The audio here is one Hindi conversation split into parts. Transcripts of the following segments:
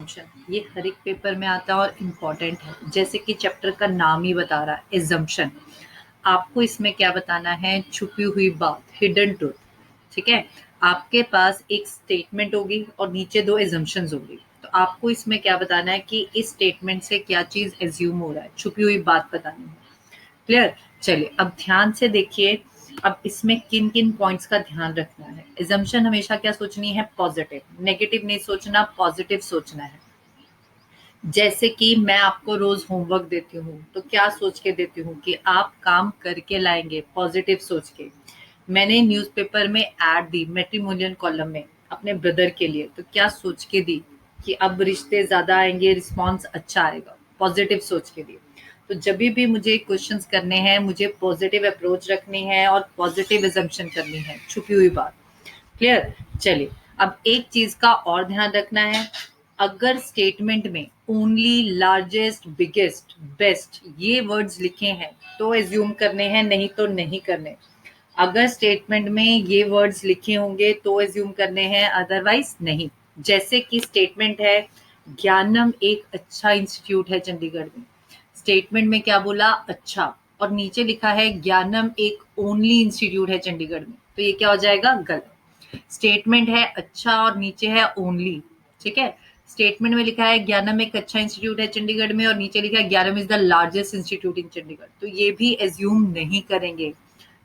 एजम्पशन, ये हर एक पेपर में आता है और इम्पॉर्टेंट है। जैसे कि चैप्टर का नाम ही बता रहा है, एजम्पशन। आपको इसमें क्या बताना है? छुपी हुई बात, हिडन ट्रूथ। ठीक है, आपके पास एक स्टेटमेंट होगी और नीचे दो एजम्पशंस होगी। तो आपको इसमें क्या बताना है कि इस स्टेटमेंट से क्या चीज एज्यूम हो रहा है, छुपी हुई बात बतानी है। क्लियर? चलिए अब ध्यान से देखिए। अब इसमें किन किन पॉइंट्स का ध्यान रखना है। एजम्पशन हमेशा क्या सोचनी है? पॉजिटिव। नेगेटिव नहीं सोचना, पॉजिटिव सोचना है। जैसे कि मैं आपको रोज होमवर्क देती हूँ तो क्या सोच के देती हूँ कि आप काम करके लाएंगे, पॉजिटिव सोच के। मैंने न्यूज़पेपर में ऐड दी मैट्रिमोनियल कॉलम में अपने ब्रदर के लिए, तो क्या सोच के दी कि अब रिश्ते ज्यादा आएंगे, रिस्पॉन्स अच्छा आएगा, पॉजिटिव सोच के दी। तो जब भी मुझे क्वेश्चंस करने हैं, मुझे पॉजिटिव अप्रोच रखनी है और पॉजिटिव एजम्पशन करनी है, छुपी हुई बात। क्लियर? चलिए अब एक चीज का और ध्यान रखना है। अगर स्टेटमेंट में ओनली, लार्जेस्ट, बिगेस्ट, बेस्ट ये वर्ड्स लिखे हैं तो एज्यूम करने हैं, नहीं तो नहीं करने। अगर स्टेटमेंट में ये वर्ड्स लिखे होंगे तो एज्यूम करने हैं, अदरवाइज नहीं। जैसे कि स्टेटमेंट है, ज्ञानम एक अच्छा इंस्टीट्यूट है चंडीगढ़ में। स्टेटमेंट में क्या बोला? अच्छा। और नीचे लिखा है ज्ञानम एक ओनली इंस्टीट्यूट है चंडीगढ़ में, तो ये क्या हो जाएगा? गलत। स्टेटमेंट है अच्छा और नीचे है ओनली। ठीक है, स्टेटमेंट में लिखा है ज्ञानम एक अच्छा इंस्टीट्यूट है चंडीगढ़ में और नीचे लिखा है ज्ञानम इज द लार्जेस्ट इंस्टीट्यूट इन चंडीगढ़, तो ये भी एज्यूम नहीं करेंगे।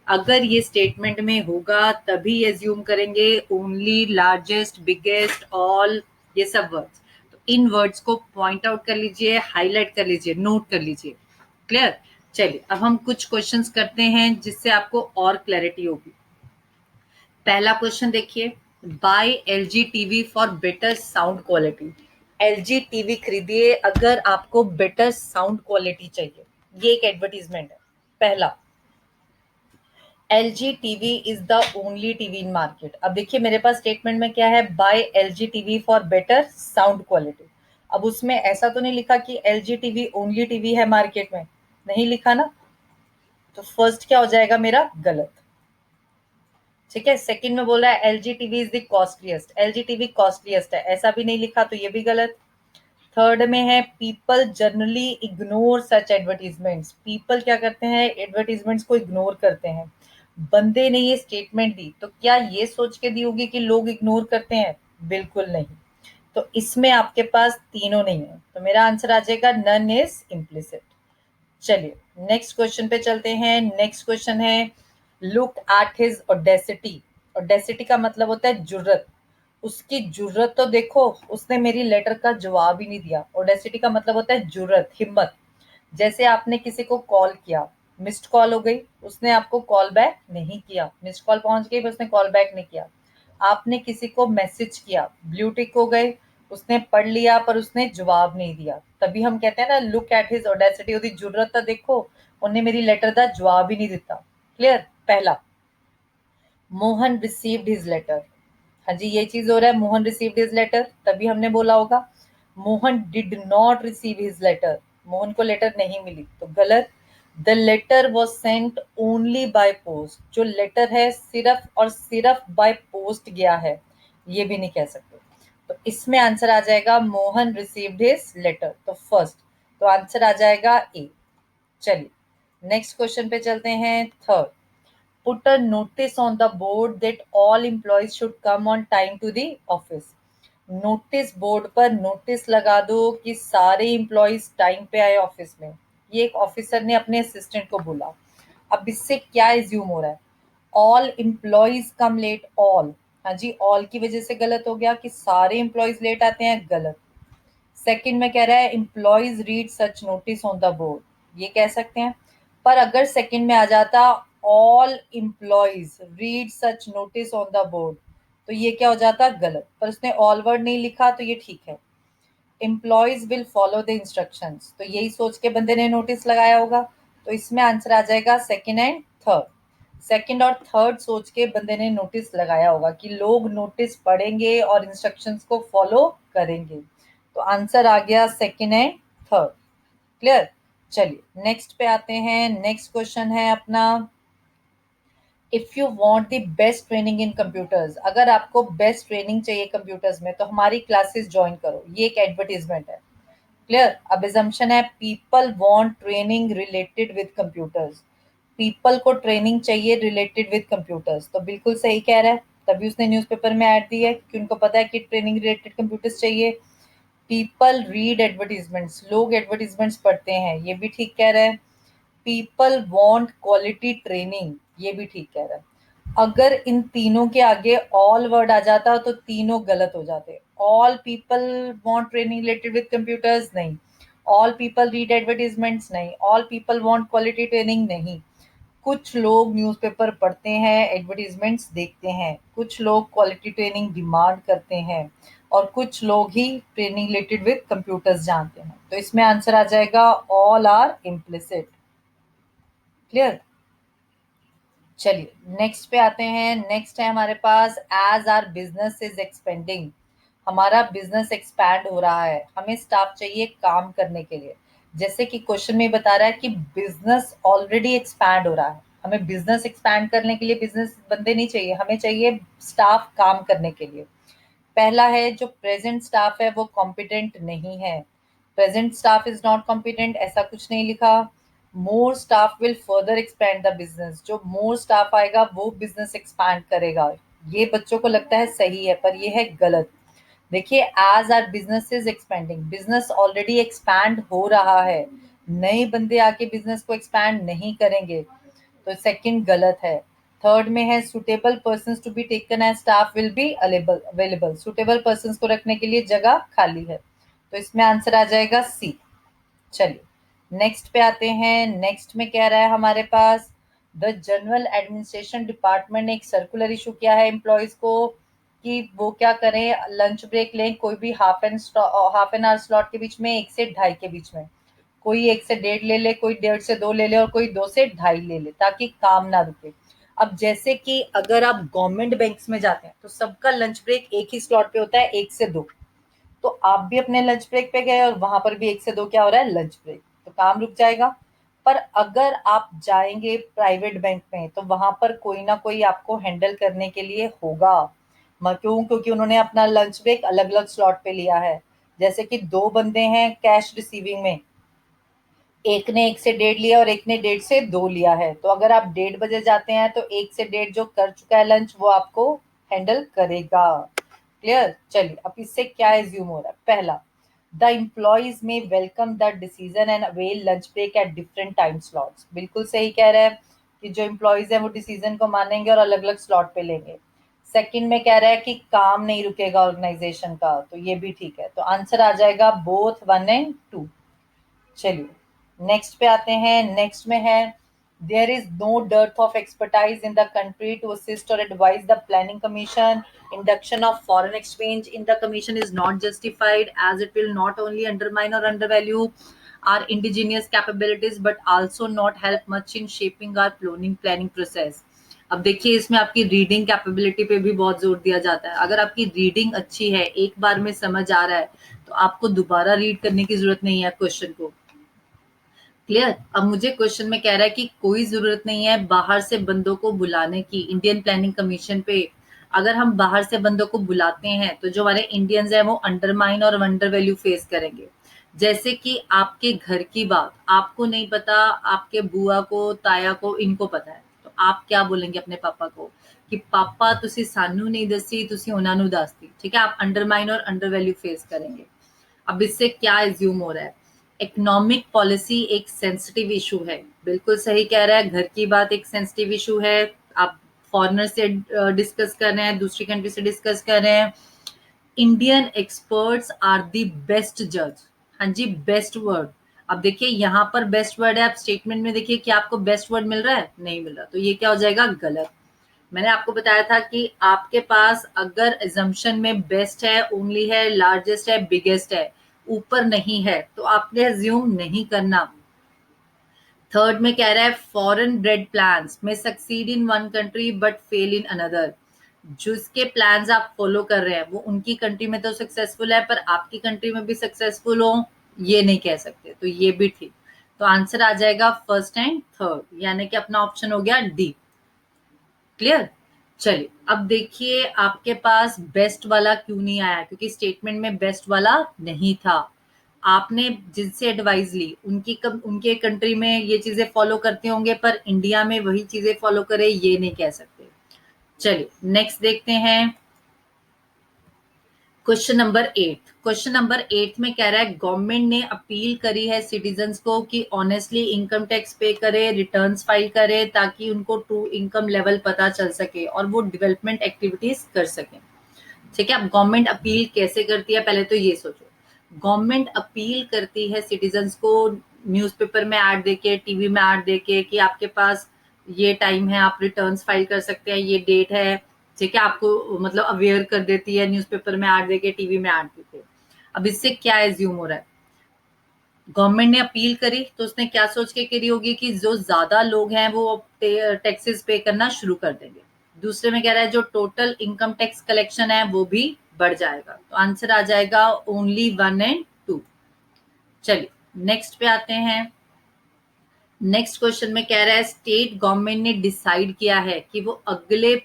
अगर ये स्टेटमेंट में होगा तभी एज्यूम करेंगे, ओनली, लार्जेस्ट, बिगेस्ट, ऑल, ये सब वर्ड्स। तो इन वर्ड्स को पॉइंट आउट कर लीजिए, हाईलाइट कर लीजिए, नोट कर लीजिए। क्लियर? चलिए अब हम कुछ क्वेश्चंस करते हैं जिससे आपको और क्लैरिटी होगी। पहला क्वेश्चन देखिए, buy LG TV for better sound quality. LG TV खरीदिए अगर आपको बेटर साउंड क्वालिटी चाहिए। ये एक एडवर्टीजमेंट है। पहला, LG TV is the only TV in market. अब देखिए मेरे पास स्टेटमेंट में क्या है? Buy LG TV for better sound quality. अब उसमें ऐसा तो नहीं लिखा कि एलजी टीवी ओनली टीवी है मार्केट में, नहीं लिखा ना। तो फर्स्ट क्या हो जाएगा मेरा? गलत। ठीक है, सेकंड में बोल रहा है LG TV is the costliest, LG TV costliest है, ऐसा भी नहीं लिखा, तो ये भी गलत। थर्ड में है पीपल जनरली इग्नोर सच एडवर्टीजमेंट्स। पीपल क्या करते हैं? एडवर्टीजमेंट्स को इग्नोर करते हैं। बंदे ने ये स्टेटमेंट दी तो क्या ये सोच के दी होगी कि लोग इग्नोर करते हैं? बिल्कुल नहीं। तो इसमें आपके पास तीनों नहीं है, तो मेरा आंसर आ जाएगा नन इज इम्प्लिसिट। चलिए नेक्स्ट क्वेश्चन पे चलते हैं। नेक्स्ट क्वेश्चन है, look at his audacity. Audacity का मतलब होता है जुर्रत। उसकी जुर्रत तो देखो, उसने मेरी लेटर का जवाब ही नहीं दिया। ऑडेसिटी का मतलब होता है जुर्रत, हिम्मत। जैसे आपने किसी को कॉल किया, मिस्ड कॉल हो गई, उसने आपको कॉल बैक नहीं किया, मिस्ड कॉल पहुंच गई पर उसने कॉल बैक नहीं किया। आपने किसी को मैसेज किया, ब्लू टिक हो गए, उसने पढ़ लिया पर उसने जवाब नहीं दिया, तभी हम कहते हैं ना लुक एट हिज ऑडेसिटी, ओदी जुर्रत तो देखो, उन्हें मेरी लेटर का जवाब ही नहीं दिता। क्लियर? पहला, मोहन रिसीव्ड हिज लेटर। हाँ जी, ये चीज हो रहा है, मोहन रिसीव्ड हिज लेटर, तभी हमने बोला होगा। Mohan did not receive his letter, Mohan को लेटर नहीं मिली, तो गलत। The letter was sent only by post, जो लेटर है सिर्फ और सिर्फ बाय पोस्ट गया है, ये भी नहीं कह सकते। तो इसमें आंसर आ जाएगा मोहन रिसीव्ड हिज लेटर, तो फर्स्ट। तो आंसर आ जाएगा ए। चलिए नेक्स्ट क्वेश्चन पे चलते हैं। Third, put a notice on the board that all employees should come on time to the office। Notice board पर नोटिस लगा दो कि सारे एम्प्लॉयज टाइम पे आए ऑफिस में। ये एक ऑफिसर ने अपने असिस्टेंट को बोला। अब इससे क्या एज्यूम हो रहा है? ऑल एम्प्लॉयज कम लेट, ऑल, हाँ जी, ऑल की वजह से गलत हो गया कि सारे एम्प्लॉयज लेट आते हैं, गलत। सेकंड में कह रहा है employees read such notice on the board, ये कह सकते हैं। पर अगर सेकंड में आ जाता all employees read such notice on the board, तो ये क्या हो जाता? गलत। पर उसने ऑल वर्ड नहीं लिखा तो ये ठीक है। Employees will follow the instructions, तो यही सोच के बंदे ने नोटिस लगाया होगा, तो इसमें आंसर आ जाएगा सेकंड एंड थर्ड। सेकंड और थर्ड सोच के बंदे ने नोटिस लगाया होगा कि लोग नोटिस पढ़ेंगे और इंस्ट्रक्शंस को फॉलो करेंगे, तो आंसर आ गया सेकंड एंड थर्ड। क्लियर? चलिए नेक्स्ट पे आते हैं। नेक्स्ट क्वेश्चन है अपना, if you want the best training in computers, अगर आपको बेस्ट ट्रेनिंग चाहिए कंप्यूटर्स में तो हमारी क्लासेस ज्वाइन करो, ये एक एडवर्टीजमेंट है। क्लियर। अब assumption है people want training related with computers, people को ट्रेनिंग चाहिए रिलेटेड विद कंप्यूटर्स, तो बिल्कुल सही कह रहा है, तभी उसने न्यूज़पेपर में ऐड दी है क्योंकि उनको पता है कि ट्रेनिंग रिलेटेड कंप्यूटर्स चाहिए। पीपल रीड एडवर्टीजमेंट्स, लोग एडवर्टीजमेंट्स पढ़ते हैं, ये भी ठीक कह रहा है। पीपल वांट क्वालिटी ट्रेनिंग, ये भी ठीक कह रहा है। अगर इन तीनों के आगे ऑल वर्ड आ जाता तो तीनों गलत हो जाते। All people want training related with computers नहीं, ऑल पीपल रीड एडवर्टीजमेंट्स नहीं, all people want quality training नहीं। कुछ लोग न्यूज़पेपर पढ़ते हैं, एडवर्टीजमेंट्स देखते हैं, कुछ लोग क्वालिटी ट्रेनिंग डिमांड करते हैं, और कुछ लोग ही ट्रेनिंग रिलेटेड विद कंप्यूटर्स जानते हैं। तो इसमें आंसर आ जाएगा ऑल आर इम्प्लिसिट। क्लियर। चलिए नेक्स्ट पे आते हैं। नेक्स्ट है हमारे पास as our business is expanding, हमारा बिजनेस एक्सपैंड हो रहा है, हमें स्टाफ चाहिए काम करने के लिए। जैसे कि क्वेश्चन में बता रहा है कि बिजनेस ऑलरेडी एक्सपैंड हो रहा है, हमें बिजनेस एक्सपैंड करने के लिए बिजनेस बंदे नहीं चाहिए, हमें चाहिए स्टाफ काम करने के लिए। पहला है जो प्रेजेंट स्टाफ है वो कॉम्पिटेंट नहीं है, present staff is not competent, ऐसा कुछ नहीं लिखा। More staff will further expand the business, जो मोर स्टाफ आएगा वो बिजनेस एक्सपैंड करेगा, ये बच्चों को लगता है सही है पर ये है गलत। देखिए as our business is expanding, business already expand हो रहा है, नए बंदे आके बिजनेस को एक्सपैंड नहीं करेंगे, तो सेकंड गलत है। थर्ड में है suitable person to be taken as staff will be available, suitable person को रखने के लिए जगह खाली है, तो इसमें आंसर आ जाएगा सी। चलिए नेक्स्ट पे आते हैं। नेक्स्ट में क्या रहा है हमारे पास, द जनरल एडमिनिस्ट्रेशन डिपार्टमेंट ने एक सर्कुलर इशू किया है एम्प्लॉयज को कि वो क्या करें, लंच ब्रेक लें, कोई भी हाफ एन आवर स्लॉट के बीच में, 1 से 2.5 के बीच में, कोई 1 से 1.5 ले ले, कोई 1.5 से 2 ले ले, और कोई 2 से 2.5 ले ले, ताकि काम ना रुके। अब जैसे कि अगर आप गवर्नमेंट बैंक्स में जाते हैं तो सबका लंच ब्रेक एक ही स्लॉट पे होता है, 1 से 2, तो आप भी अपने लंच ब्रेक पे गए और वहां पर भी 1 से 2 क्या हो रहा है, लंच ब्रेक, तो काम रुक जाएगा। पर अगर आप जाएंगे प्राइवेट बैंक में तो वहां पर कोई ना कोई आपको हैंडल करने के लिए होगा। क्यों, क्योंकि उन्होंने अपना लंच ब्रेक अलग अलग स्लॉट पे लिया है। जैसे कि 2 बंदे हैं कैश रिसीविंग में, एक ने 1 से 1.5 लिया और एक ने 1.5 से 2 लिया है, तो अगर आप 1:30 बजे जाते हैं तो 1 से 1.5 जो कर चुका है लंच वो आपको हैंडल करेगा। क्लियर। चलिए अब इससे क्या एज्यूम हो रहा है, पहला, the employees may welcome the decision and avail lunch break at different time slots, बिल्कुल सही कह रहा है कि जो एम्प्लॉयज है वो डिसीजन को मानेंगे और अलग अलग स्लॉट पे लेंगे। सेकंड में कह रहा है कि काम नहीं रुकेगा ऑर्गेनाइजेशन का, तो ये भी ठीक है, तो आंसर आ जाएगा बोथ 1 और 2। चलिए नेक्स्ट पे आते हैं। नेक्स्ट में है there is no dearth of expertise in the country to assist or advise the planning commission, induction of foreign exchange in the commission is not justified as it will not only undermine or undervalue our indigenous capabilities but also not help much in shaping our planning process। अब देखिए इसमें आपकी रीडिंग कैपेबिलिटी पे भी बहुत जोर दिया जाता है, अगर आपकी रीडिंग अच्छी है, एक बार में समझ आ रहा है, तो आपको दोबारा रीड करने की जरूरत नहीं है क्वेश्चन को। क्लियर। अब मुझे क्वेश्चन में कह रहा है कि कोई जरूरत नहीं है बाहर से बंदों को बुलाने की इंडियन प्लानिंग कमीशन पे, अगर हम बाहर से बंदों को बुलाते हैं तो जो हमारे इंडियंस हैं वो अंडरमाइन और अंडर वैल्यू फेस करेंगे। जैसे कि आपके घर की बात आपको नहीं पता, आपके बुआ को, ताया को, इनको पता है, तो आप क्या बोलेंगे अपने पापा को कि पापा तुसी सानू नहीं दसी, तुसी उन्हां नू दसती, ठीक है, आप अंडरमाइन और अंडर वैल्यू फेस करेंगे। अब इससे क्या एज्यूम हो रहा है, इकोनॉमिक पॉलिसी एक सेंसिटिव इशू है, बिल्कुल सही कह रहा है, घर की बात एक सेंसिटिव इशू है, आप फॉरेनर से डिस्कस कर रहे हैं, दूसरी कंट्री से डिस्कस कर रहे हैं। Indian experts are the best जज, हाँ जी बेस्ट वर्ड। अब देखिए यहाँ पर बेस्ट वर्ड है, आप स्टेटमेंट में देखिए कि आपको बेस्ट वर्ड मिल रहा है, नहीं मिल रहा, तो ये क्या हो जाएगा, गलत। मैंने आपको बताया था कि आपके पास अगर एजम्पशन में बेस्ट है, ओनली है, लार्जेस्ट है, बिगेस्ट है, ऊपर नहीं है, तो आपने एज्यूम नहीं करना। थर्ड में कह रहा है फॉरेन ब्रेड प्लान्स में succeed in one country but fail in another, जिसके प्लान्स आप फॉलो कर रहे हैं वो उनकी कंट्री में तो सक्सेसफुल है पर आपकी कंट्री में भी सक्सेसफुल हो, ये नहीं कह सकते, तो ये भी ठीक। तो आंसर आ जाएगा फर्स्ट एंड थर्ड, यानी कि अपना ऑप्शन हो गया डी। क्लियर। चलिए अब देखिए आपके पास बेस्ट वाला क्यों नहीं आया, क्योंकि स्टेटमेंट में बेस्ट वाला नहीं था। आपने जिनसे एडवाइस ली उनके कंट्री में ये चीजें फॉलो करते होंगे, पर इंडिया में वही चीजें फॉलो करे ये नहीं कह सकते। चलिए नेक्स्ट देखते हैं क्वेश्चन नंबर 8 में कह रहा है गवर्नमेंट ने अपील करी है सिटीजन्स को कि ऑनेस्टली इनकम टैक्स पे करे, रिटर्न्स फाइल करे, ताकि उनको ट्रू इनकम लेवल पता चल सके और वो डेवलपमेंट एक्टिविटीज कर सकें। ठीक है, अब गवर्नमेंट अपील कैसे करती है पहले तो ये सोचो। गवर्नमेंट अपील करती है सिटीजन्स को न्यूज़पेपर में ऐड देके, टीवी में ऐड देके कि आपके पास ये टाइम है, आप रिटर्न्स फाइल कर सकते हैं, ये डेट है। ठीक है, आपको मतलब अवेयर कर देती है न्यूज़पेपर में ऐड देके, टीवी में ऐड देके। अब इससे क्या एज्यूम हो रहा है, गवर्नमेंट ने अपील करी तो उसने क्या सोच के करी होगी कि जो ज्यादा लोग हैं वो टैक्सेस पे करना शुरू कर देंगे। दूसरे में कह रहा है जो टोटल इनकम टैक्स कलेक्शन है वो भी बढ़ जाएगा, तो आंसर आ जाएगा ओनली 1 और 2। चलिए नेक्स्ट पे आते हैं। नेक्स्ट क्वेश्चन में कह रहा है स्टेट गवर्नमेंट ने डिसाइड किया है कि वो अगले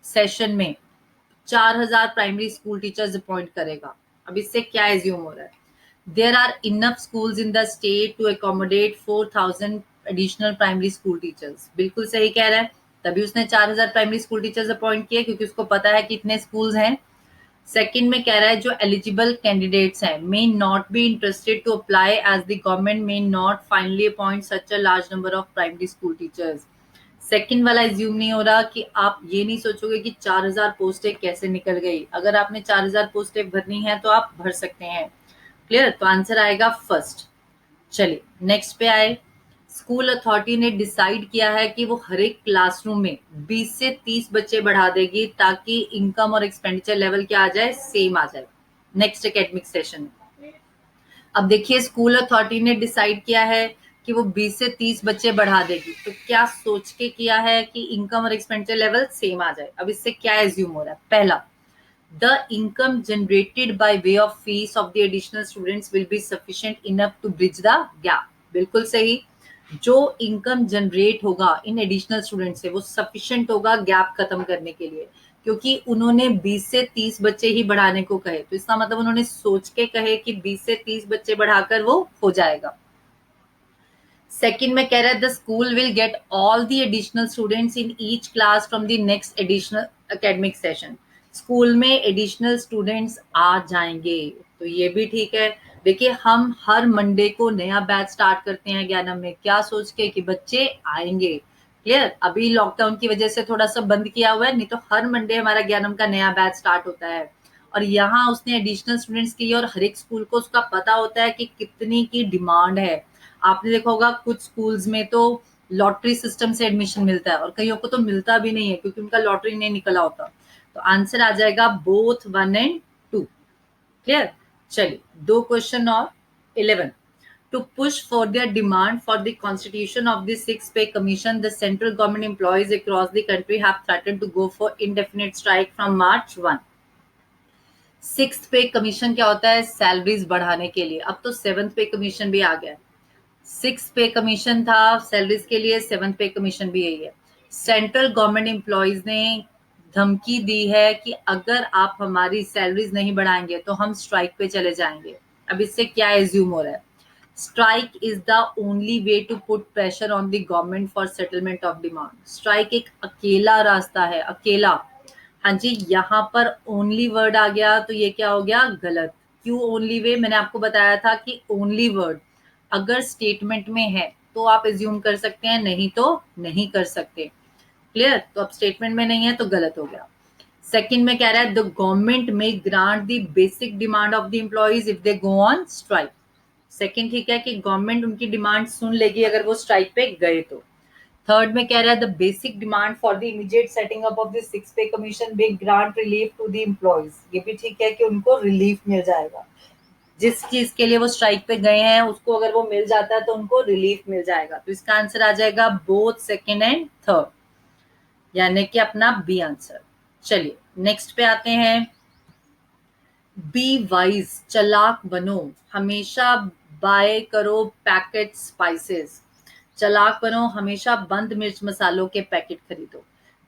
सेशन में 4,000 प्राइमरी स्कूल टीचर्स अपॉइंट करेगा। अब इससे क्या एज्यूम हो रहा है, there are enough schools in the state to accommodate 4,000 additional primary school teachers. बिल्कुल सही कह रहा है, तभी उसने 4,000 प्राइमरी स्कूल टीचर्स अपॉइंट किए, क्योंकि उसको पता है कि इतने स्कूल्स हैं। सेकंड में कह रहा है जो एलिजिबल कैंडिडेट्स हैं may not be interested to apply as the government may not finally appoint such a large number of primary school teachers. Second वाला एज्यूम नहीं हो रहा कि आप ये नहीं सोचोगे कि 4,000 पोस्टें कैसे निकल गई। अगर आपने 4,000 पोस्टें भरनी है तो आप भर सकते हैं। क्लियर, तो आंसर आएगा फर्स्ट। चलिए नेक्स्ट पे आए। स्कूल अथॉरिटी ने डिसाइड किया है कि वो हर एक क्लासरूम में 20 से 30 बच्चे बढ़ा देगी, ताकि इनकम और एक्सपेंडिचर लेवल क्या आ जाए, सेम आ जाए नेक्स्ट एकेडमिक सेशन में। अब देखिए स्कूल अथॉरिटी ने डिसाइड किया है कि वो 20 से 30 बच्चे बढ़ा देगी, तो क्या सोच के किया है कि इनकम और एक्सपेंडिचर लेवल सेम आ जाए। अब इससे क्या एज्यूम हो रहा है, पहला the income generated by way of fees of the additional students will be sufficient enough to bridge the gap। बिल्कुल सही, जो इनकम जनरेट होगा इन एडिशनल स्टूडेंट से वो सफिशिएंट होगा गैप खत्म करने के लिए, क्योंकि उन्होंने 20 से 30 बच्चे ही बढ़ाने को कहे, तो इसका मतलब उन्होंने सोच के कहे कि 20 से 30 बच्चे बढ़ाकर वो हो जाएगा। सेकंड में कह रहा है the school will get all the additional students in each class from the next additional academic session. School में एडिशनल स्टूडेंट्स आ जाएंगे, तो ये भी ठीक है। देखिए हम हर मंडे को नया बैच स्टार्ट करते हैं ज्ञानम में, क्या सोच के कि बच्चे आएंगे। क्लियर, अभी लॉकडाउन की वजह से थोड़ा सा बंद किया हुआ है, नहीं तो हर मंडे हमारा ज्ञानम का नया बैच स्टार्ट होता है। और यहाँ उसने एडिशनल स्टूडेंट्स की और हर एक स्कूल को उसका पता होता है कि कितनी की डिमांड है। आपने देखा होगा कुछ स्कूल्स में तो लॉटरी सिस्टम से एडमिशन मिलता है और कईयों को तो मिलता भी नहीं है क्योंकि उनका लॉटरी नहीं निकला होता। तो आंसर आ जाएगा बोथ 1 और 2। क्लियर, चलिए दो क्वेश्चन और। 11 to push for their demand for the constitution of the sixth pay commission, the central government employees across the country have threatened to go for indefinite strike from March 1। Sixth पे कमीशन क्या होता है, सैलरीज बढ़ाने के लिए। अब तो सेवंथ पे कमीशन भी आ गया है। सिक्स पे कमीशन था सैलरीज के लिए, सेवंथ पे कमीशन भी यही है। सेंट्रल गवर्नमेंट एम्प्लॉयज ने धमकी दी है कि अगर आप हमारी सैलरीज नहीं बढ़ाएंगे तो हम स्ट्राइक पे चले जाएंगे। अब इससे क्या एज्यूम हो रहा है, strike is the only way to put pressure on the government for settlement of demand. Strike एक अकेला रास्ता है, अकेला। हाँ जी, यहाँ पर ओनली वर्ड आ गया तो ये क्या हो गया, गलत। क्यों ओनली वे, मैंने आपको बताया था कि ओनली वर्ड अगर स्टेटमेंट में है तो आप एज्यूम कर सकते हैं, नहीं तो नहीं कर सकते। क्लियर, तो अब स्टेटमेंट में नहीं है तो गलत हो गया। सेकंड में कह रहा है द गवर्नमेंट में grant the basic demand of the employees if they go on strike. Second ठीक है कि गवर्नमेंट उनकी डिमांड सुन लेगी अगर वो स्ट्राइक पे गए तो। थर्ड में कह रहा है the basic demand for the immediate setting up of the six pay commission be grant relief to the employees. ये भी ठीक है कि उनको रिलीफ मिल जाएगा, जिस चीज के लिए वो स्ट्राइक पे गए हैं उसको अगर वो मिल जाता है तो उनको रिलीफ मिल जाएगा। तो इसका आंसर आ जाएगा बोथ सेकेंड एंड थर्ड, यानी कि अपना बी आंसर। चलिए नेक्स्ट पे आते हैं। बी वाइज, चालाक बनो, हमेशा बाय करो पैकेट स्पाइसेस। चालाक बनो, हमेशा बंद मिर्च मसालों के पैकेट खरीदो।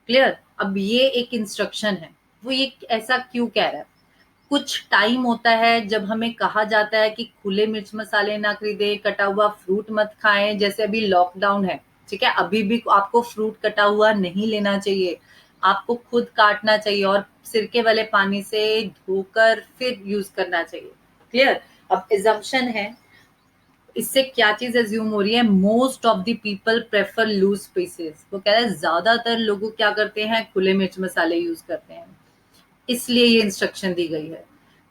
क्लियर। अब ये एक इंस्ट्रक्शन है, वो ये ऐसा क्यों कह रहा है? कुछ टाइम होता है जब हमें कहा जाता है कि खुले मिर्च मसाले ना खरीदें, कटा हुआ फ्रूट मत खाएं, जैसे अभी लॉकडाउन है, ठीक है, अभी भी आपको फ्रूट कटा हुआ नहीं लेना चाहिए, आपको खुद काटना चाहिए और सिरके वाले पानी से धोकर फिर यूज करना चाहिए। क्लियर। अब एजम्पशन है, इससे क्या चीज एज्यूम हो रही है? Most of the people prefer loose pieces. वो कह रहा है ज्यादातर लोग क्या करते हैं, खुले मिर्च मसाले यूज करते हैं, इसलिए ये इंस्ट्रक्शन दी गई है।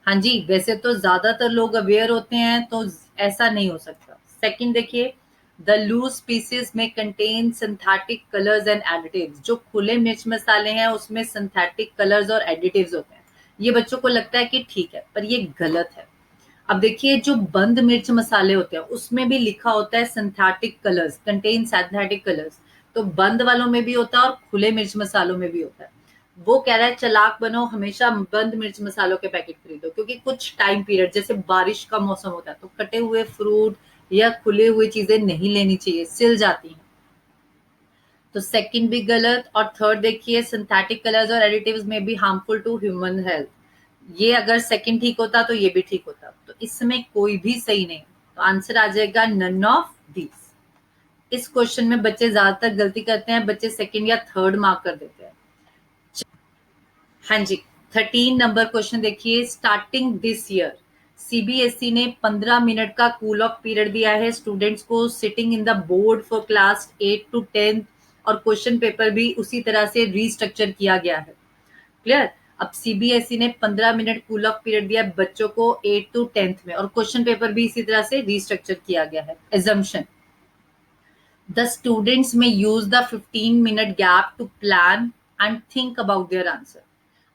हाँ जी, वैसे तो ज्यादातर लोग अवेयर होते हैं तो ऐसा नहीं हो सकता। सेकंड देखिए, द लूज पीसेस में contain synthetic colours and additives. जो खुले मिर्च मसाले हैं उसमें सिंथेटिक कलर्स और एडिटिव्स होते हैं। ये बच्चों को लगता है कि ठीक है, पर ये गलत है। अब देखिए, जो बंद मिर्च मसाले होते हैं उसमें भी लिखा होता है synthetic colours, contain synthetic colours. तो बंद वालों में भी होता है और खुले मिर्च मसालों में भी होता है। वो कह रहा है चालाक बनो, हमेशा बंद मिर्च मसालों के पैकेट खरीदो, क्योंकि कुछ टाइम पीरियड जैसे बारिश का मौसम होता है तो कटे हुए फ्रूट या खुले हुए चीजें नहीं लेनी चाहिए, सिल जाती हैं। तो सेकंड भी गलत। और थर्ड देखिए, सिंथेटिक कलर्स और एडिटिव्स में भी हार्मफुल टू ह्यूमन हेल्थ। ये अगर सेकंड ठीक होता तो ये भी ठीक होता, तो इसमें कोई भी सही नहीं। तो आंसर आ जाएगा नन ऑफ दीज। इस क्वेश्चन में बच्चे ज्यादातर गलती करते हैं, बच्चे सेकंड या थर्ड मार्क कर देते हैं। हाँ जी, 13 नंबर क्वेश्चन देखिए, स्टार्टिंग दिस ईयर सीबीएसई ने 15 मिनट का कूल ऑफ पीरियड दिया है स्टूडेंट्स को sitting in the board for class 8 to 10, और क्वेश्चन पेपर भी उसी तरह से रीस्ट्रक्चर किया गया है। क्लियर। अब सीबीएसई ने 15 मिनट कूल ऑफ पीरियड दिया बच्चों को 8 to 10 में, और क्वेश्चन पेपर भी इसी तरह से रीस्ट्रक्चर किया गया है। Assumption, the students may use the 15 minute gap to plan and think about their answer.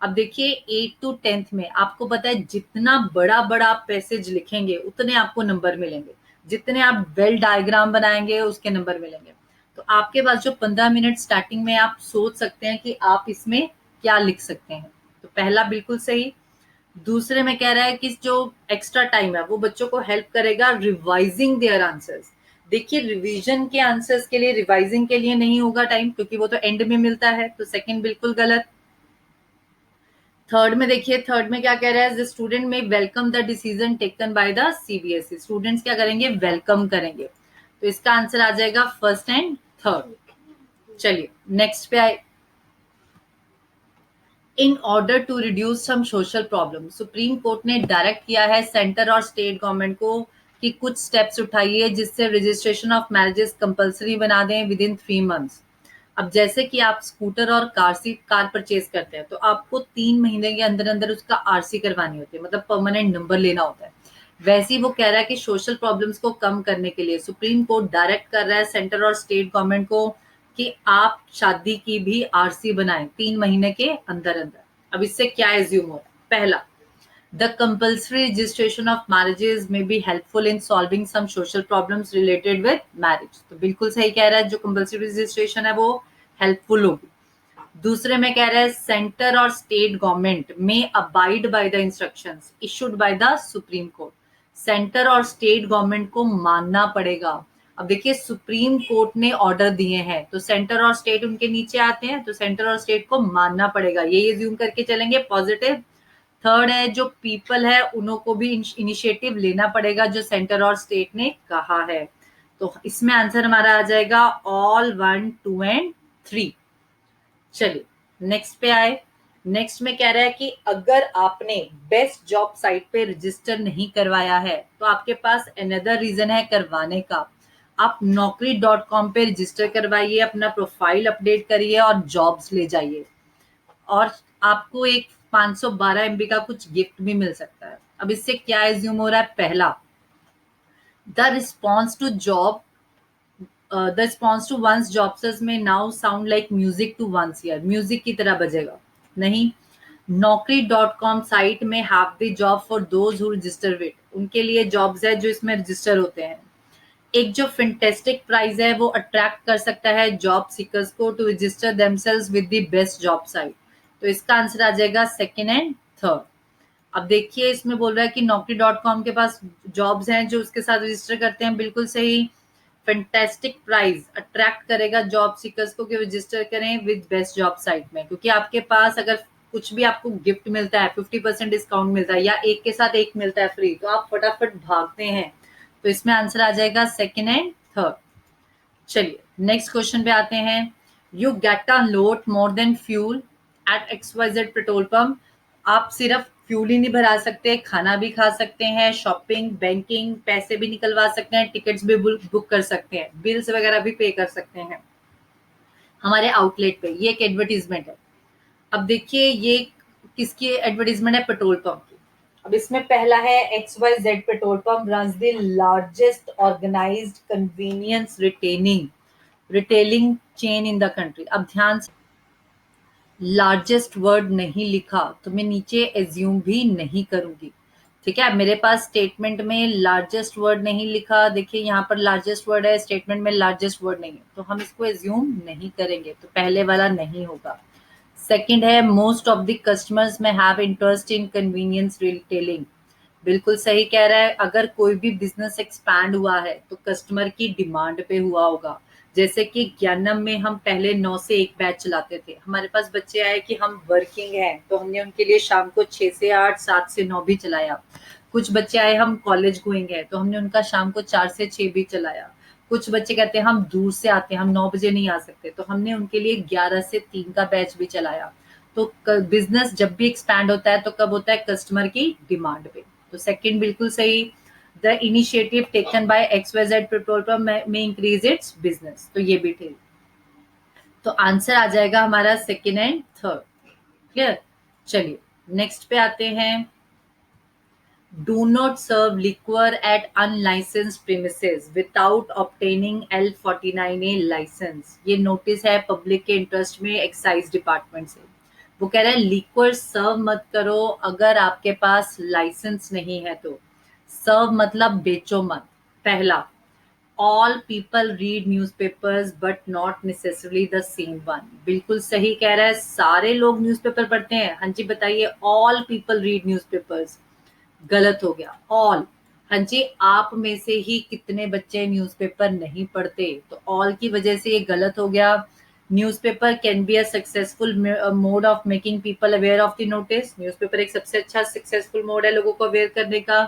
अब देखिए, 8 to 10 में आपको पता है जितना बड़ा बड़ा आप पैसेज लिखेंगे उतने आपको नंबर मिलेंगे, जितने आप वेल डायग्राम बनाएंगे उसके नंबर मिलेंगे। तो आपके पास जो 15 मिनट स्टार्टिंग में आप सोच सकते हैं कि आप इसमें क्या लिख सकते हैं, तो पहला बिल्कुल सही। दूसरे में कह रहा है कि जो एक्स्ट्रा टाइम है वो बच्चों को हेल्प करेगा रिवाइजिंग देयर आंसर्स। देखिए, रिवीजन के आंसर्स के लिए, रिवाइजिंग के लिए नहीं होगा टाइम, क्योंकि वो तो एंड में मिलता है, तो सेकंड बिल्कुल गलत। थर्ड में देखिए, थर्ड में क्या कह रहा है, student may welcome the decision taken by the CBSE. Students क्या करेंगे, वेलकम करेंगे, तो इसका आंसर आ जाएगा फर्स्ट एंड थर्ड। चलिए नेक्स्ट पे आए। In order to reduce some social problem, supreme court ने डायरेक्ट किया है सेंटर और स्टेट गवर्नमेंट को कि कुछ स्टेप्स उठाइए जिससे रजिस्ट्रेशन ऑफ मैरिजेस कंपलसरी बना दें विद इन 3 मंथ्स। अब जैसे कि आप स्कूटर और कार परचेज करते हैं तो आपको 3 महीने के अंदर अंदर उसका आरसी करवानी होती है, मतलब परमानेंट नंबर लेना होता है। वैसे ही वो कह रहा है कि सोशल प्रॉब्लम्स को कम करने के लिए सुप्रीम कोर्ट डायरेक्ट कर रहा है सेंटर और स्टेट गवर्नमेंट को कि आप शादी की भी आरसी बनाएं 3 महीने के अंदर अंदर। अब इससे क्या एज्यूम हो रहा है? पहला, the compulsory registration of marriages may be helpful in solving some social problems related with marriage. तो बिल्कुल सही कह रहा है, जो कंपल्सरी रजिस्ट्रेशन है वो हेल्पफुल होगी। दूसरे में कह रहा है सेंटर और स्टेट गवर्नमेंट में abide by the instructions issued by the supreme court. Centre और स्टेट गवर्नमेंट को मानना पड़ेगा। अब देखिए, सुप्रीम कोर्ट ने ऑर्डर दिए हैं तो सेंटर और स्टेट उनके नीचे आते हैं, तो सेंटर और स्टेट को मानना पड़ेगा, ये एज्यूम करके चलेंगे पॉजिटिव। थर्ड है, जो पीपल है उन्हों को भी इनिशिएटिव लेना पड़ेगा जो सेंटर और स्टेट ने कहा है। तो इसमें आंसर हमारा आ जाएगा ऑल 1, 2 एंड 3। चलिए नेक्स्ट पे आए। नेक्स्ट में कह रहा है कि अगर आपने बेस्ट जॉब साइट पे रजिस्टर नहीं करवाया है तो आपके पास अनदर रीजन है करवाने का। आप naukri.com पे रजिस्टर करवाइए, अपना प्रोफाइल अपडेट करिए और जॉब्स ले जाइए, और आपको एक 512 MB का कुछ गिफ्ट भी मिल सकता है। अब इससे क्या एज्यूम हो रहा है? पहला, the response to job the response to one's job search may now sound like music to one's ear. Music की तरह बजेगा नहीं। naukri.com site may have the job for those who register with, उनके लिए जॉब्स है जो इसमें रजिस्टर होते हैं। एक जो फैंटास्टिक प्राइस है वो अट्रैक्ट कर सकता है जॉब सीकर्स को to register themselves with the best job site. तो इसका आंसर आ जाएगा सेकंड एंड थर्ड। अब देखिए, इसमें बोल रहा है कि naukri.com के पास जॉब्स हैं जो उसके साथ रजिस्टर करते हैं, बिल्कुल सही। फैंटास्टिक प्राइस अट्रैक्ट करेगा जॉब सीकर्स को कि रजिस्टर करें विद बेस्ट जॉब साइट में, क्योंकि आपके पास अगर कुछ भी आपको गिफ्ट मिलता है, 50% डिस्काउंट मिलता है या एक के साथ एक मिलता है फ्री, तो आप फटाफट भागते हैं। तो इसमें आंसर आ जाएगा सेकेंड एंड थर्ड। चलिए नेक्स्ट क्वेश्चन पे आते हैं। You get a load more than fuel at XYZ petrol pump. आप सिर्फ फ्यूल ही नहीं भरा सकते, खाना भी खा सकते हैं, शॉपिंग, बैंकिंग, पैसे भी निकलवा सकते हैं, टिकट्स भी बुक कर सकते हैं, बिल्स वगैरह भी पे कर सकते हैं हमारे आउटलेट पे। ये एक एडवर्टीजमेंट है। अब देखिए ये किसकी एडवर्टीजमेंट है? पेट्रोल पंप की। अब इसमें पहला है XYZ petrol pump runs the largest organised convenience retailing chain in the country. अब ध्यान से, लार्जेस्ट वर्ड नहीं लिखा तो मैं नीचे एज्यूम भी नहीं करूंगी। ठीक है, मेरे पास स्टेटमेंट में लार्जेस्ट वर्ड नहीं लिखा, देखिए यहाँ पर लार्जेस्ट वर्ड है, स्टेटमेंट में लार्जेस्ट वर्ड नहीं है, तो हम इसको एज्यूम नहीं करेंगे, तो पहले वाला नहीं होगा। सेकंड है most of the customers may have interest in convenience retailing. बिल्कुल सही कह रहा है, अगर कोई भी बिजनेस एक्सपैंड हुआ है तो कस्टमर की डिमांड पे हुआ होगा। जैसे कि ज्ञानम में हम पहले 9 से 1 बैच चलाते थे, हमारे पास बच्चे आए कि हम वर्किंग हैं तो हमने उनके लिए शाम को 6 से 8, 7 से 9 भी चलाया। कुछ बच्चे आए हम कॉलेज गोइंग है तो हमने उनका शाम को 4 से 6 भी चलाया। कुछ बच्चे कहते हैं हम दूर से आते हैं, हम 9 बजे नहीं आ सकते, तो हमने उनके लिए 11 से 3 का बैच भी चलाया। तो बिजनेस जब भी एक्सपैंड होता है तो कब होता है? कस्टमर की डिमांड पे। तो सेकंड बिल्कुल सही, the initiative taken by XYZ petrol pump may increase its business, तो ये भी ठीक। तो आंसर आ जाएगा हमारा सेकंड एंड थर्ड। क्लियर? चलिए नेक्स्ट पे आते हैं। Do not serve liquor at unlicensed premises without obtaining L49A licence. ये नोटिस है पब्लिक के इंटरेस्ट में एक्साइज डिपार्टमेंट से। वो कह रहा है लिक्वर सर्व मत करो अगर आपके पास लाइसेंस नहीं है तो। सर्व मतलब बेचो मत। पहला, all people read newspapers but not necessarily the same one. बिल्कुल सही कह रहा है, सारे लोग न्यूज़पेपर पढ़ते हैं। हाँ जी बताइए, ऑल पीपल रीड न्यूज़पेपर्स। गलत हो गया, ऑल। हाँ जी, आप में से ही कितने बच्चे न्यूज़पेपर नहीं पढ़ते, तो ऑल की वजह से ये गलत हो गया। Newspaper can be a successful mode of making people aware of the notice. Newspaper एक सबसे अच्छा सक्सेसफुल मोड है लोगों को अवेयर करने का।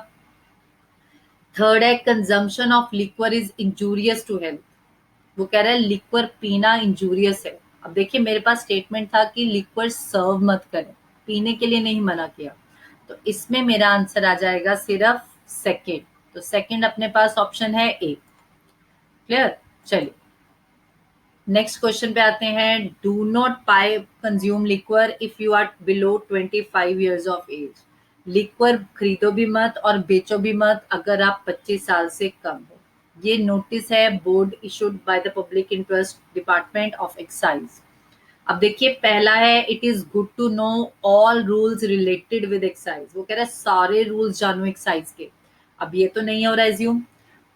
थर्ड है consumption of liquor is injurious to health. वो कह रहा है लिक्वर पीना इंजूरियस है। अब देखिए मेरे पास स्टेटमेंट था कि लिक्वर सर्व मत करें, पीने के लिए नहीं मना किया, तो इसमें मेरा आंसर आ जाएगा सिर्फ सेकेंड। तो सेकेंड अपने पास ऑप्शन है ए। क्लियर? चलिए नेक्स्ट क्वेश्चन पे आते हैं। Do not buy consume liquor if you are below 25 years of age. Liquor खरीदो भी मत और बेचो भी मत अगर आप 25 साल से कम हो। ये नोटिस है board issued by the public interest department of excise. अब देखिए पहला है it is good to know all rules related with excise. वो कह रहा है सारे रूल्स जानो एक्साइज के। अब ये तो नहीं हो रहा assume.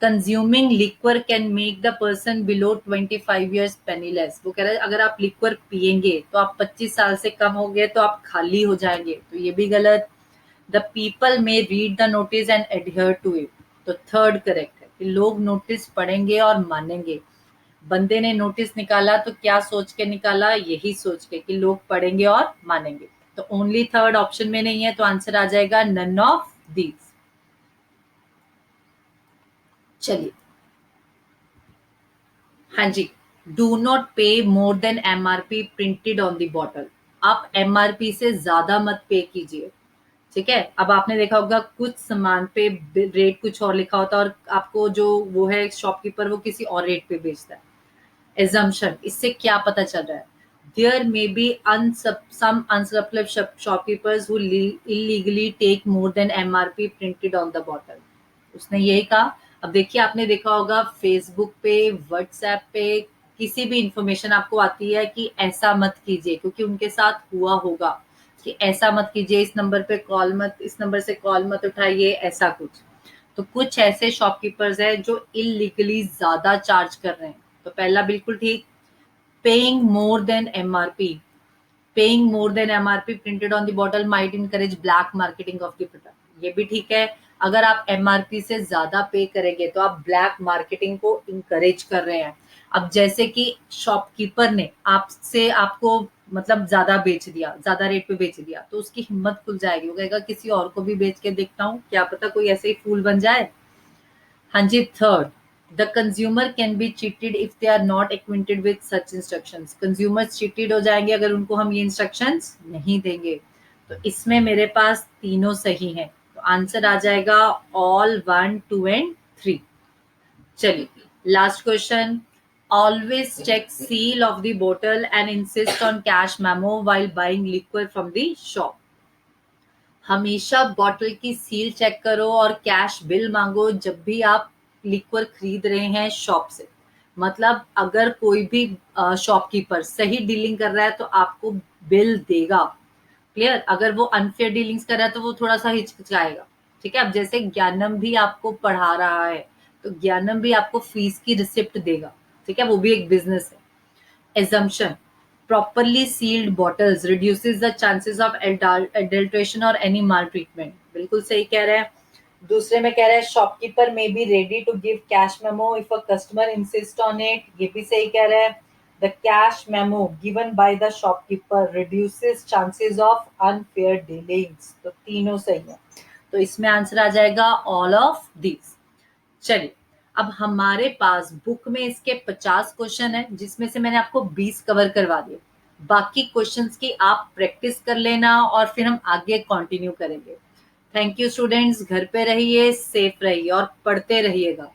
Consuming liquor can make the person below 25 years penniless. वो कह रहा है अगर आप लिक्वर पियेंगे तो आप 25 साल से कम हो गए तो आप खाली हो जाएंगे, तो ये भी गलत। The people may read the notice and adhere to it. तो थर्ड करेक्ट है कि लोग नोटिस पढ़ेंगे और मानेंगे। बंदे ने नोटिस निकाला तो क्या सोच के निकाला? यही सोच के कि लोग पढ़ेंगे और मानेंगे। तो ओनली थर्ड ऑप्शन में नहीं है, तो आंसर आ जाएगा नन ऑफ दीज। चलिए हाँ जी, डू नॉट पे मोर than MRP printed on the bottle. आप MRP से ज्यादा मत पे कीजिए। ठीक है, अब आपने देखा होगा कुछ सामान पे रेट कुछ और लिखा होता है और आपको जो वो है शॉपकीपर वो किसी और रेट पे बेचता है। एजम्पशन, इससे क्या पता चल रहा है? There may be some unsupplied shopkeepers who illegally take more than MRP printed on the bottle. उसने यही कहा। अब देखिए आपने देखा होगा फेसबुक पे, व्हाट्सएप पे किसी भी इंफॉर्मेशन आपको आती है कि ऐसा मत कीजिए, क्योंकि उनके साथ हुआ होगा कि ऐसा मत कीजिए, इस नंबर पे कॉल मत, इस नंबर से कॉल मत उठाइए, ऐसा कुछ। तो कुछ ऐसे शॉपकीपर्स हैं जो इलीगली ज्यादा चार्ज कर रहे हैं। तो पहला बिल्कुल ठीक, paying more than MRP। Paying more than MRP printed on the bottle might encourage black marketing of the product, ये भी ठीक है। अगर आप एमआरपी से ज्यादा पे करेंगे तो आप ब्लैक मार्केटिंग को इंकरेज कर रहे हैं। अब जैसे कि शॉपकीपर ने आपसे आपको मतलब ज्यादा बेच दिया, ज्यादा रेट पे बेच दिया, तो उसकी हिम्मत खुल जाएगी, वो कहेगा किसी और को भी बेच के देखता हूँ, क्या पता कोई ऐसे ही फूल बन जाए। हाँ जी, third, the consumer can be cheated if they are not acquainted with such instructions. Consumers cheated हो जाएंगे अगर उनको हम ये इंस्ट्रक्शंस नहीं देंगे। तो इसमें मेरे पास तीनों सही हैं, तो आंसर आ जाएगा ऑल 1, 2 एंड 3। चलिए, last question. Always check seal of the बोतल and insist on cash memo while buying liquid from the shop. हमेशा बॉटल की सील चेक करो और कैश बिल मांगो जब भी आप लिक्वर खरीद रहे हैं शॉप से। मतलब अगर कोई भी शॉपकीपर सही डीलिंग कर रहा है तो आपको बिल देगा। क्लियर? अगर वो अनफेयर डीलिंग्स कर रहा है तो वो थोड़ा सा हिचकिचाएगा। ठीक है? अब जैसे ज्ञानम भी आपको पढ़ा रहा है तो ज्ञानम भी आपको फीस की रिसिप्ट देगा। ठीक है? वो भी एक बिजनेस है। Assumption: properly sealed bottles reduces the chances of adulteration or any maltreatment। बिल्कुल सही कह रहे हैं। दूसरे में कह रहे हैं shopkeeper may be ready to give cash memo if a customer insists on it। ये भी सही कह रहे हैं। The cash memo given by the shopkeeper reduces chances of unfair dealings। तो तीनों सही है। तो इसमें आंसर आ जाएगा all of these। चलिए, अब हमारे पास बुक में इसके 50 क्वेश्चन है जिसमें से मैंने आपको 20 कवर करवा दिए। बाकी क्वेश्चंस की आप प्रैक्टिस कर लेना और फिर हम आगे कंटिन्यू करेंगे। थैंक यू स्टूडेंट्स, घर पे रहिए, सेफ रहिए और पढ़ते रहिएगा।